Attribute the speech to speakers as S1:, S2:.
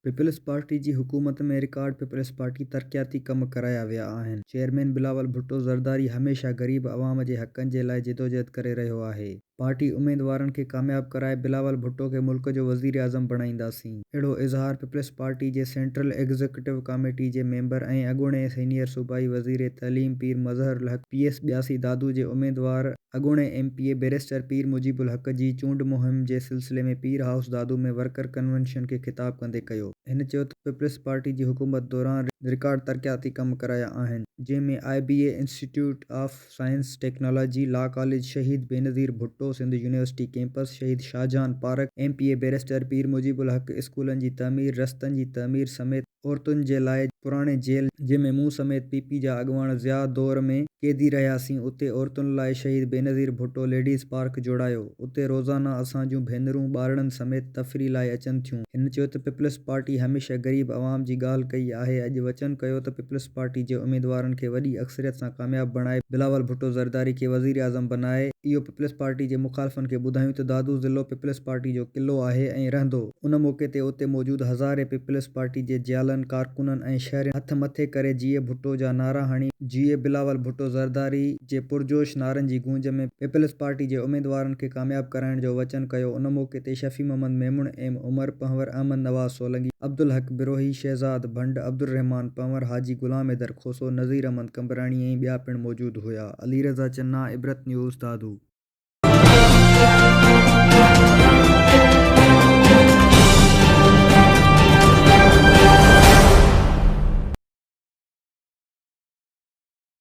S1: Peoples party जी हुकूमत में record peoples party तरक़ियाती कम कराया विया आहिनि। चेयरमैन बिलावल भुट्टो ज़रदारी हमेशह ग़रीब अवाम जे हक़नि जे लाइ जिदोजहद करे रहियो आहे। पार्टी उम्मीदवारनि खे कामयाब कराए बिलावल भुट्टो खे मुल्क जो वज़ीर आज़म बणाईंदासीं। अहिड़ो इज़हार पीपल्स पार्टी जे सेंट्रल एग्ज़ीक्यूटिव कमेटी जे मेंबर ऐं अॻूणे सीनियर सूबाई वज़ीर तइलीम पीर मज़हरुल हक़ PS 82 दादू जे उम्मीदवार अॻूणे MPA बैरिस्टर पीर मुजीबुल हक़ जी चूंड मुहिम जे सिलसिले में पीर हाउस दादू में वर्कर कन्वेंशन खे ख़िताब कंदे कयो। हिन चयो त पीपल्स पार्टी जी हुकूमत दौरान रिकॉर्ड तरक़ियाती कम कराया आहिनि, जंहिंमें IBA institute of science technology, law college शहीद बेनज़ीर भुट्टो सिंध यूनिवर्सिटी कैंपस, शहीद शाहजहां पार्क, MPA बैरिस्टर पीर मुजीबुल हक़ स्कूलनि जी तमीर, रस्तनि जी तमीर समेत औरतुनि जे लाइ पुराणे जेल जंहिंमें मूं समेत PP जा अॻुवान ज़िया दौर में क़ैदी रहियासीं, उते औरतुनि लाइ शहीद बेनज़ीर भुट्टो लेडीज़ पार्क जोड़ायो। उते रोज़ाना असां जूं भेनरूं ॿारड़नि समेत तफ़रीह लाइ अचनि थियूं। हिन चयो त पीपल्स पार्टी हमेशह ग़रीब अवाम जी ॻाल्हि कई आहे। अॼु वचन कयो त पीपल्स पार्टी जे उम्मीदवारनि खे वॾी अक्सरियत सां कामयाब बणाए बिलावल भुट्टो ज़रदारी खे वज़ीर आज़म बनाए। इहो पीपल्स पार्टी जे मुख़ालिफ़नि खे ॿुधायूं त दादू ज़िलो पीपल्स पार्टी जो क़िलो आहे ऐं रहंदो। उन मौक़े ते उते मौजूद हज़ारे पीपल्स पार्टी जे जियालनि, कारकुननि ऐं शहरियुनि हथ मथे करे जीए भुट्टो जा नारा हणी जीए बिलावल भुट्टो ज़रदारी जे पुरजोश नारनि जी गूंज में पीपल्स पार्टी जे उम्मीदवारनि खे कामयाब कराइण जो वचन कयो। उन मौक़े ते शफ़ी मोहम्मद मेमुण, M उमर पंवर, अहमद नवाज़ सोलंकी, अब्दुल हक बिरोही, शहज़ाद भंड, अब्दुर रहमान पंवर, हाजी गुलाम हैदर खोसो, नज़ीर अहमद कंबराणी ऐं ॿिया पिणु मौजूद हुआ। अली रज़ा चन्ना, इबरत न्यूज़ दादू।